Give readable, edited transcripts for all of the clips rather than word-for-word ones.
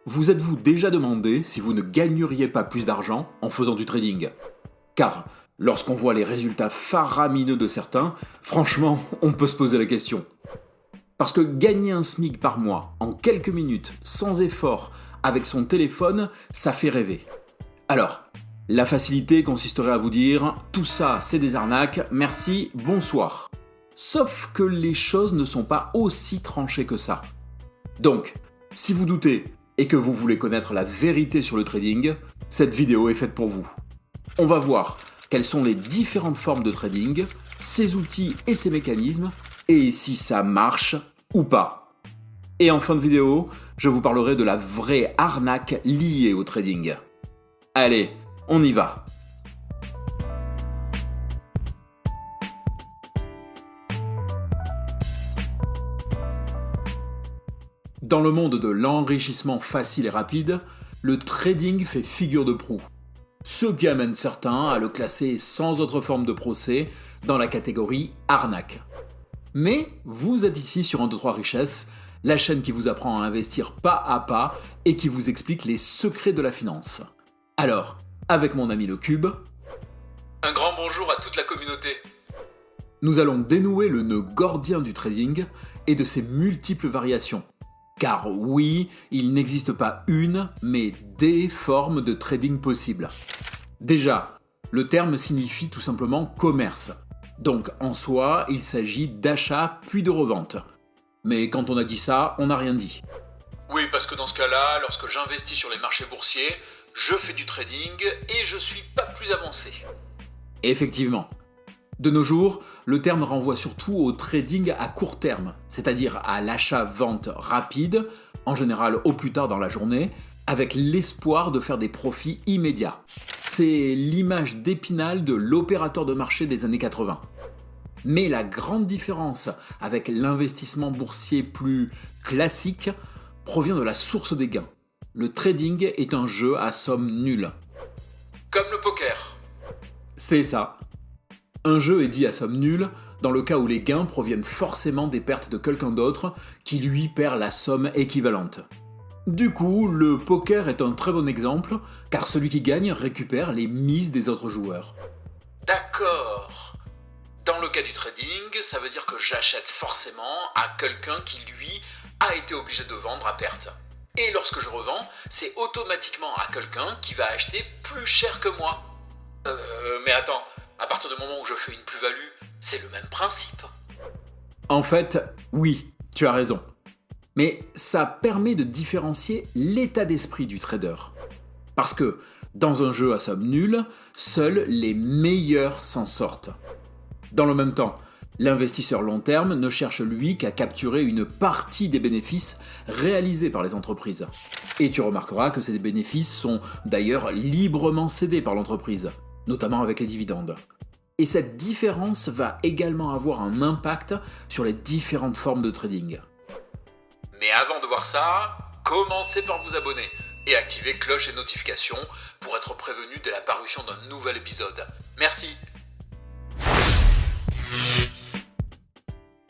Vous êtes-vous déjà demandé si vous ne gagneriez pas plus d'argent en faisant du trading? Car lorsqu'on voit les résultats faramineux de certains, franchement, on peut se poser la question. Parce que gagner un SMIC par mois en quelques minutes, sans effort, avec son téléphone, ça fait rêver. Alors, la facilité consisterait à vous dire « tout ça c'est des arnaques, merci, bonsoir ». Sauf que les choses ne sont pas aussi tranchées que ça. Donc, si vous doutez et que vous voulez connaître la vérité sur le trading, cette vidéo est faite pour vous. On va voir quelles sont les différentes formes de trading, ses outils et ses mécanismes, et si ça marche ou pas. Et en fin de vidéo, je vous parlerai de la vraie arnaque liée au trading. Allez, on y va. Dans le monde de l'enrichissement facile et rapide, le trading fait figure de proue. Ce qui amène certains à le classer sans autre forme de procès dans la catégorie arnaque. Mais vous êtes ici sur 1, 2, 3 Richesses, la chaîne qui vous apprend à investir pas à pas et qui vous explique les secrets de la finance. Alors, avec mon ami le Cube, un grand bonjour à toute la communauté. Nous allons dénouer le nœud gordien du trading et de ses multiples variations. Car oui, il n'existe pas une, mais des formes de trading possibles. Déjà, le terme signifie tout simplement commerce. Donc en soi, il s'agit d'achat puis de revente. Mais quand on a dit ça, on n'a rien dit. Oui, parce que dans ce cas-là, lorsque j'investis sur les marchés boursiers, je fais du trading et je suis pas plus avancé. Effectivement. De nos jours, le terme renvoie surtout au trading à court terme, c'est-à-dire à l'achat-vente rapide, en général au plus tard dans la journée, avec l'espoir de faire des profits immédiats. C'est l'image d'Épinal de l'opérateur de marché des années 80. Mais la grande différence avec l'investissement boursier plus classique provient de la source des gains. Le trading est un jeu à somme nulle. Comme le poker. C'est ça. Un jeu est dit à somme nulle dans le cas où les gains proviennent forcément des pertes de quelqu'un d'autre qui lui perd la somme équivalente. Du coup, le poker est un très bon exemple car celui qui gagne récupère les mises des autres joueurs. D'accord. Dans le cas du trading, ça veut dire que j'achète forcément à quelqu'un qui lui a été obligé de vendre à perte. Et lorsque je revends, c'est automatiquement à quelqu'un qui va acheter plus cher que moi. Mais attends, à partir du moment où je fais une plus-value, c'est le même principe. En fait, oui, tu as raison. Mais ça permet de différencier l'état d'esprit du trader. Parce que, dans un jeu à somme nulle, seuls les meilleurs s'en sortent. Dans le même temps, l'investisseur long terme ne cherche lui qu'à capturer une partie des bénéfices réalisés par les entreprises. Et tu remarqueras que ces bénéfices sont d'ailleurs librement cédés par l'entreprise, notamment avec les dividendes. Et cette différence va également avoir un impact sur les différentes formes de trading. Mais avant de voir ça, commencez par vous abonner et activer cloche et notifications pour être prévenu de la parution d'un nouvel épisode. Merci.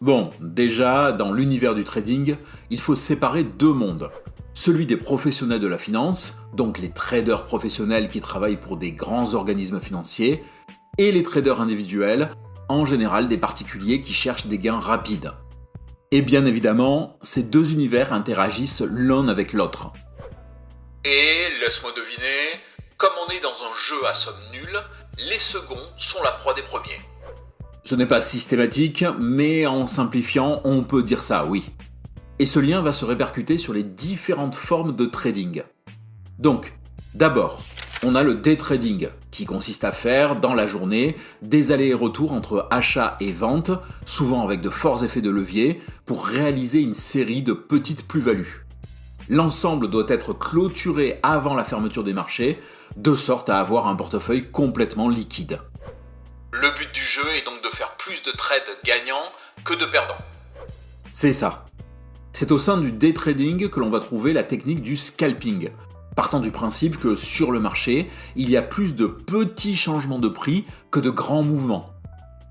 Bon, déjà, dans l'univers du trading, il faut séparer deux mondes. Celui des professionnels de la finance, donc les traders professionnels qui travaillent pour des grands organismes financiers, et les traders individuels, en général des particuliers qui cherchent des gains rapides. Et bien évidemment, ces deux univers interagissent l'un avec l'autre. Et laisse-moi deviner, comme on est dans un jeu à somme nulle, les seconds sont la proie des premiers. Ce n'est pas systématique, mais en simplifiant, on peut dire ça, oui. Et ce lien va se répercuter sur les différentes formes de trading. Donc, d'abord, on a le day trading, qui consiste à faire, dans la journée, des allers et retours entre achat et vente, souvent avec de forts effets de levier, pour réaliser une série de petites plus-values. L'ensemble doit être clôturé avant la fermeture des marchés, de sorte à avoir un portefeuille complètement liquide. Le but du jeu est donc de faire plus de trades gagnants que de perdants. C'est ça. C'est au sein du day trading que l'on va trouver la technique du scalping, partant du principe que sur le marché, il y a plus de petits changements de prix que de grands mouvements.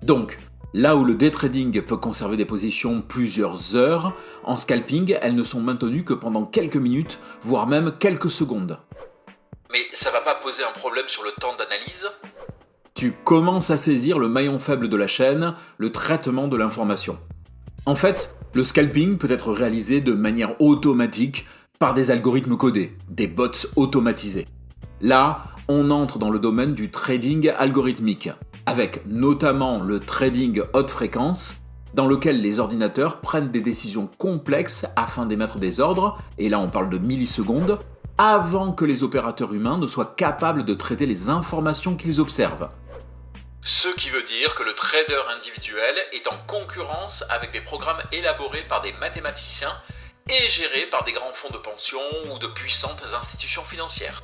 Donc, Là où le day trading peut conserver des positions plusieurs heures, en scalping, elles ne sont maintenues que pendant quelques minutes, voire même quelques secondes. Mais ça va pas poser un problème sur le temps d'analyse ? Tu commences à saisir le maillon faible de la chaîne, le traitement de l'information. En fait, le scalping peut être réalisé de manière automatique par des algorithmes codés, des bots automatisés. Là, on entre dans le domaine du trading algorithmique, avec notamment le trading haute fréquence, dans lequel les ordinateurs prennent des décisions complexes afin d'émettre des ordres, et là on parle de millisecondes, avant que les opérateurs humains ne soient capables de traiter les informations qu'ils observent. Ce qui veut dire que le trader individuel est en concurrence avec des programmes élaborés par des mathématiciens et gérés par des grands fonds de pension ou de puissantes institutions financières.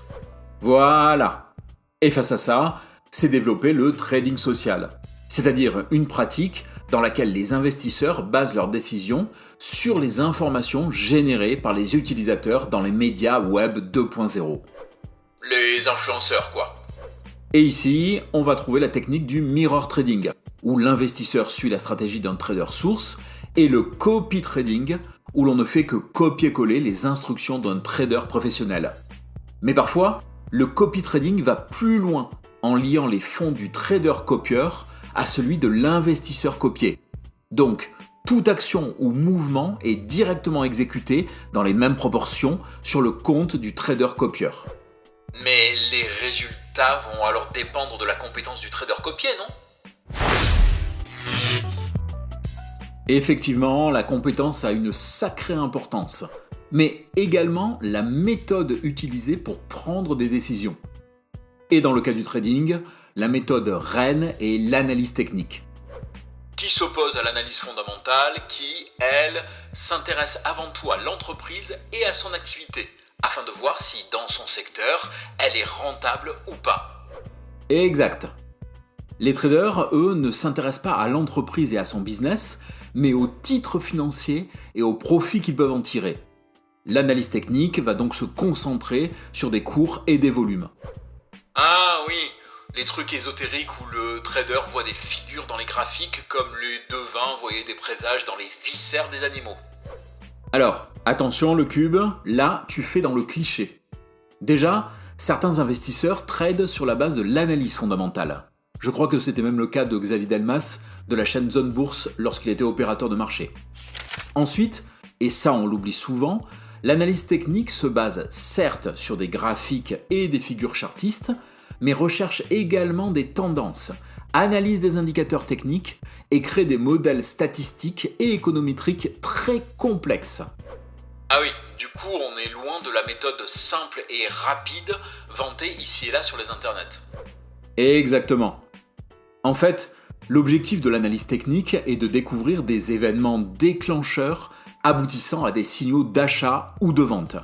Voilà. Et face à ça, s'est développé le trading social, c'est-à-dire une pratique dans laquelle les investisseurs basent leurs décisions sur les informations générées par les utilisateurs dans les médias web 2.0. Les influenceurs, quoi. Et ici, on va trouver la technique du mirror trading, où l'investisseur suit la stratégie d'un trader source, et le copy trading, où l'on ne fait que copier-coller les instructions d'un trader professionnel. Mais parfois, le copy trading va plus loin, en liant les fonds du trader copieur à celui de l'investisseur copié. Donc, toute action ou mouvement est directement exécuté dans les mêmes proportions sur le compte du trader copieur. Mais les résultats vont alors dépendre de la compétence du trader copié, non ? Effectivement, la compétence a une sacrée importance, mais également la méthode utilisée pour prendre des décisions. Et dans le cas du trading, la méthode reine est l'analyse technique. Qui s'oppose à l'analyse fondamentale, qui, elle, s'intéresse avant tout à l'entreprise et à son activité, afin de voir si, dans son secteur, elle est rentable ou pas. Exact. Les traders, eux, ne s'intéressent pas à l'entreprise et à son business, mais aux titres financiers et aux profits qu'ils peuvent en tirer. L'analyse technique va donc se concentrer sur des cours et des volumes. Ah oui, les trucs ésotériques où le trader voit des figures dans les graphiques comme les devins voyaient des présages dans les viscères des animaux. Alors, attention le cube, là tu fais dans le cliché. Déjà, certains investisseurs tradent sur la base de l'analyse fondamentale. Je crois que c'était même le cas de Xavier Delmas de la chaîne Zone Bourse lorsqu'il était opérateur de marché. Ensuite, et ça on l'oublie souvent, l'analyse technique se base certes sur des graphiques et des figures chartistes, mais recherche également des tendances, analyse des indicateurs techniques et crée des modèles statistiques et économétriques très complexes. Ah oui, du coup on est loin de la méthode simple et rapide vantée ici et là sur les internets. Exactement. En fait, l'objectif de l'analyse technique est de découvrir des événements déclencheurs aboutissant à des signaux d'achat ou de vente.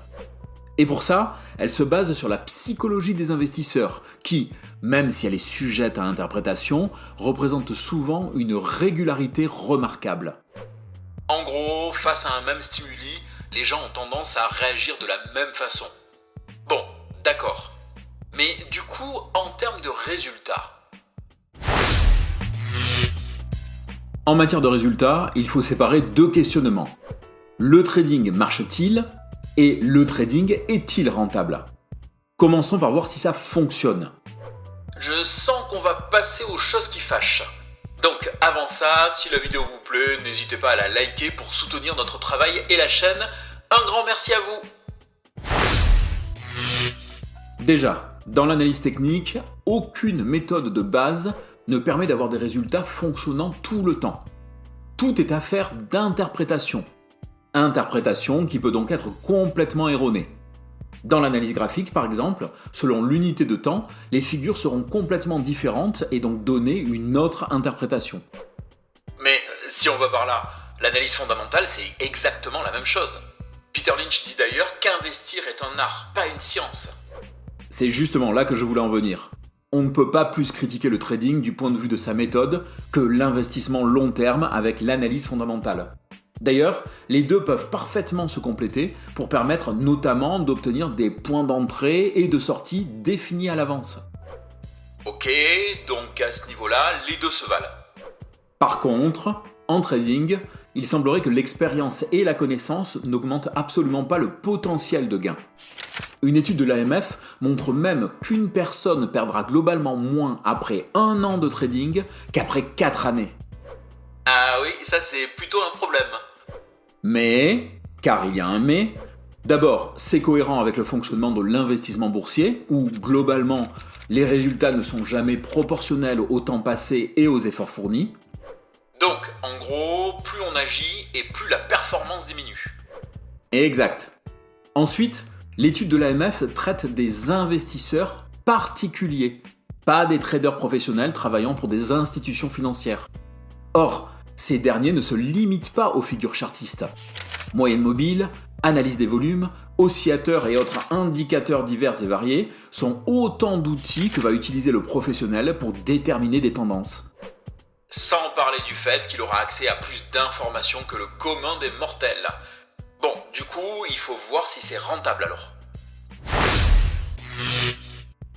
Et pour ça, elle se base sur la psychologie des investisseurs qui, même si elle est sujette à interprétation, représente souvent une régularité remarquable. En gros, face à un même stimuli, les gens ont tendance à réagir de la même façon. Bon, d'accord. Mais du coup, en termes de résultats... En matière de résultats, il faut séparer deux questionnements. Le trading marche-t-il ? Et le trading est-il rentable ? Commençons par voir si ça fonctionne. Je sens qu'on va passer aux choses qui fâchent. Donc avant ça, si la vidéo vous plaît, n'hésitez pas à la liker pour soutenir notre travail et la chaîne. Un grand merci à vous. Déjà, dans l'analyse technique, aucune méthode de base ne permet d'avoir des résultats fonctionnant tout le temps. Tout est affaire d'interprétation. Interprétation qui peut donc être complètement erronée. Dans l'analyse graphique, par exemple, selon l'unité de temps, les figures seront complètement différentes et donc donner une autre interprétation. Mais si on va par là, l'analyse fondamentale c'est exactement la même chose. Peter Lynch dit d'ailleurs qu'investir est un art, pas une science. C'est justement là que je voulais en venir. On ne peut pas plus critiquer le trading du point de vue de sa méthode que l'investissement long terme avec l'analyse fondamentale. D'ailleurs, les deux peuvent parfaitement se compléter pour permettre notamment d'obtenir des points d'entrée et de sortie définis à l'avance. Ok, donc à ce niveau-là, les deux se valent. Par contre, en trading, il semblerait que l'expérience et la connaissance n'augmentent absolument pas le potentiel de gain. Une étude de l'AMF montre même qu'une personne perdra globalement moins après 1 an de trading qu'après 4 années. Ah oui, ça c'est plutôt un problème. Mais, car il y a un mais, d'abord, c'est cohérent avec le fonctionnement de l'investissement boursier, où globalement, les résultats ne sont jamais proportionnels au temps passé et aux efforts fournis. Donc, en gros, plus on agit et plus la performance diminue. Exact. Ensuite, l'étude de l'AMF traite des investisseurs particuliers, pas des traders professionnels travaillant pour des institutions financières. Or, ces derniers ne se limitent pas aux figures chartistes. Moyenne mobile, analyse des volumes, oscillateurs et autres indicateurs divers et variés sont autant d'outils que va utiliser le professionnel pour déterminer des tendances. Sans parler du fait qu'il aura accès à plus d'informations que le commun des mortels. Bon, du coup, il faut voir si c'est rentable alors.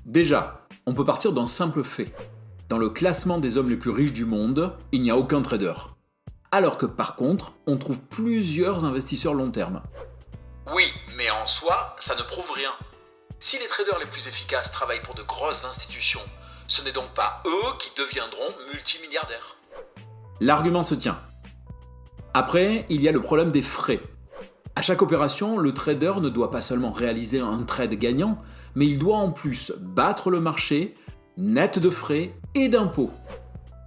Déjà, on peut partir d'un simple fait. Dans le classement des hommes les plus riches du monde, il n'y a aucun trader. Alors que par contre, on trouve plusieurs investisseurs long terme. Oui, mais en soi, ça ne prouve rien. Si les traders les plus efficaces travaillent pour de grosses institutions, ce n'est donc pas eux qui deviendront multimilliardaires. L'argument se tient. Après, il y a le problème des frais. À chaque opération, le trader ne doit pas seulement réaliser un trade gagnant, mais il doit en plus battre le marché, net de frais et d'impôts.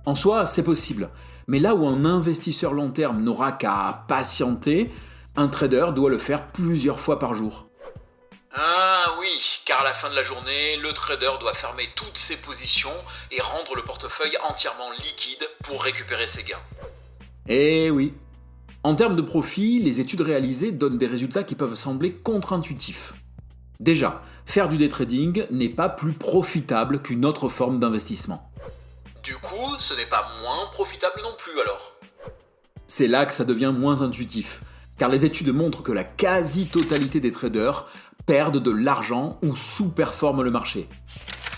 En soi, c'est possible, mais là où un investisseur long terme n'aura qu'à patienter, un trader doit le faire plusieurs fois par jour. Ah oui, car à la fin de la journée, le trader doit fermer toutes ses positions et rendre le portefeuille entièrement liquide pour récupérer ses gains. Eh oui. En termes de profit, les études réalisées donnent des résultats qui peuvent sembler contre-intuitifs. Déjà, faire du day trading n'est pas plus profitable qu'une autre forme d'investissement. Du coup, ce n'est pas moins profitable non plus alors. C'est là que ça devient moins intuitif, car les études montrent que la quasi-totalité des traders perdent de l'argent ou sous-performent le marché.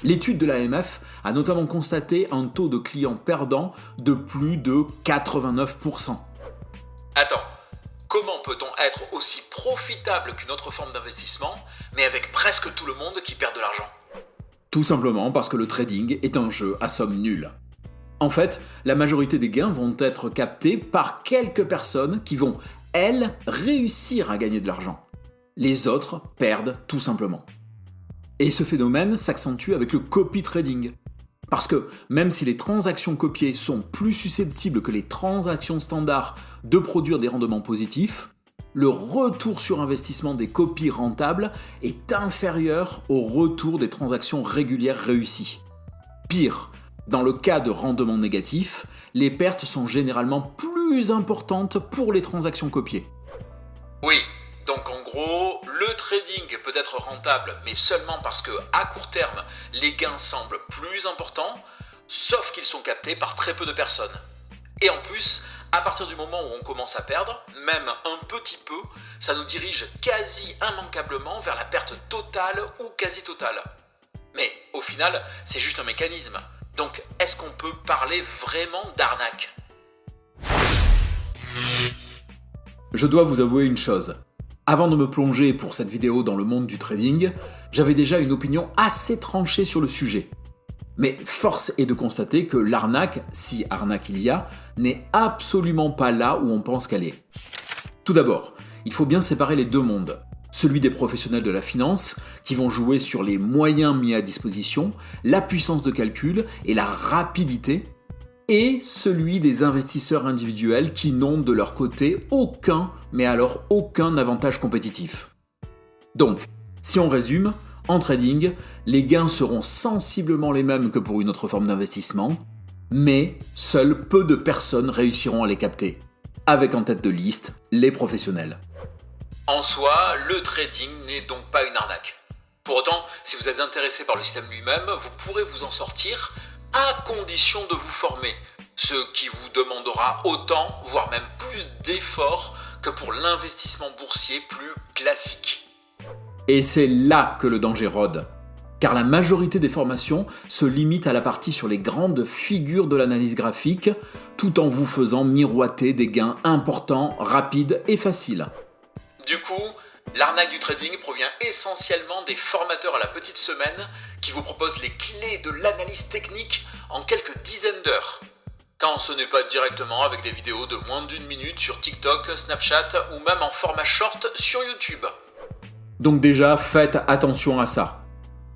L'étude de l'AMF a notamment constaté un taux de clients perdants de plus de 89%. Attends, comment peut-on être aussi profitable qu'une autre forme d'investissement, mais avec presque tout le monde qui perd de l'argent ? Tout simplement parce que le trading est un jeu à somme nulle. En fait, la majorité des gains vont être captés par quelques personnes qui vont, elles, réussir à gagner de l'argent. Les autres perdent tout simplement. Et ce phénomène s'accentue avec le copy trading. Parce que même si les transactions copiées sont plus susceptibles que les transactions standards de produire des rendements positifs, le retour sur investissement des copies rentables est inférieur au retour des transactions régulières réussies. Pire, dans le cas de rendement négatif, les pertes sont généralement plus importantes pour les transactions copiées. Oui, donc en gros, le trading peut être rentable, mais seulement parce que à court terme, les gains semblent plus importants, sauf qu'ils sont captés par très peu de personnes. Et en plus, à partir du moment où on commence à perdre, même un petit peu, ça nous dirige quasi immanquablement vers la perte totale ou quasi totale. Mais au final, c'est juste un mécanisme. Donc, est-ce qu'on peut parler vraiment d'arnaque ? Je dois vous avouer une chose. Avant de me plonger pour cette vidéo dans le monde du trading, j'avais déjà une opinion assez tranchée sur le sujet. Mais force est de constater que l'arnaque, si arnaque il y a, n'est absolument pas là où on pense qu'elle est. Tout d'abord, il faut bien séparer les deux mondes. Celui des professionnels de la finance, qui vont jouer sur les moyens mis à disposition, la puissance de calcul et la rapidité, et celui des investisseurs individuels qui n'ont de leur côté aucun, mais alors aucun avantage compétitif. Donc, si on résume, en trading, les gains seront sensiblement les mêmes que pour une autre forme d'investissement, mais seuls peu de personnes réussiront à les capter, avec en tête de liste les professionnels. En soi, le trading n'est donc pas une arnaque. Pour autant, si vous êtes intéressé par le système lui-même, vous pourrez vous en sortir à condition de vous former, ce qui vous demandera autant, voire même plus d'efforts que pour l'investissement boursier plus classique. Et c'est là que le danger rôde. car la majorité des formations se limite à la partie sur les grandes figures de l'analyse graphique, tout en vous faisant miroiter des gains importants, rapides et faciles. Du coup, l'arnaque du trading provient essentiellement des formateurs à la petite semaine qui vous proposent les clés de l'analyse technique en quelques dizaines d'heures. Quand ce n'est pas directement avec des vidéos de moins d'une minute sur TikTok, Snapchat ou même en format short sur YouTube. Donc déjà, faites attention à ça.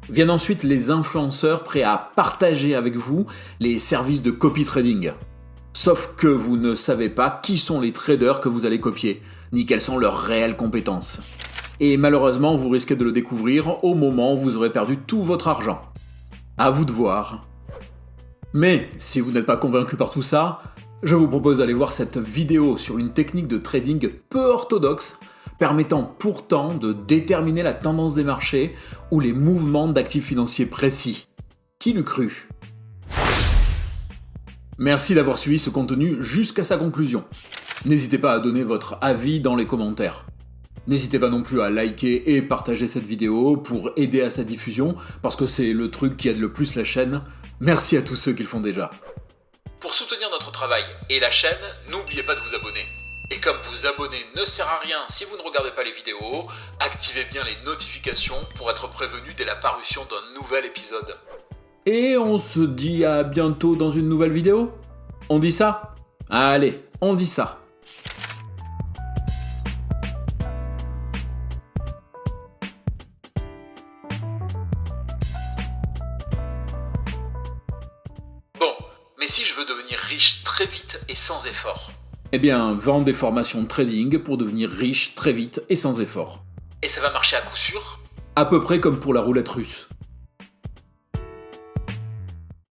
Viennent ensuite les influenceurs prêts à partager avec vous les services de copy trading. Sauf que vous ne savez pas qui sont les traders que vous allez copier, ni quelles sont leurs réelles compétences. Et malheureusement, vous risquez de le découvrir au moment où vous aurez perdu tout votre argent. À vous de voir. Mais si vous n'êtes pas convaincu par tout ça, je vous propose d'aller voir cette vidéo sur une technique de trading peu orthodoxe, permettant pourtant de déterminer la tendance des marchés ou les mouvements d'actifs financiers précis. Qui l'eût cru ? Merci d'avoir suivi ce contenu jusqu'à sa conclusion. N'hésitez pas à donner votre avis dans les commentaires. N'hésitez pas non plus à liker et partager cette vidéo pour aider à sa diffusion, parce que c'est le truc qui aide le plus la chaîne. Merci à tous ceux qui le font déjà. Pour soutenir notre travail et la chaîne, n'oubliez pas de vous abonner. Et comme vous abonner ne sert à rien si vous ne regardez pas les vidéos, activez bien les notifications pour être prévenu dès la parution d'un nouvel épisode. Et on se dit à bientôt dans une nouvelle vidéo ? On dit ça ? Allez, on dit ça. Bon, mais si je veux devenir riche très vite et sans effort ? Eh bien, vendre des formations de trading pour devenir riche très vite et sans effort. Et ça va marcher à coup sûr ? À peu près comme pour la roulette russe.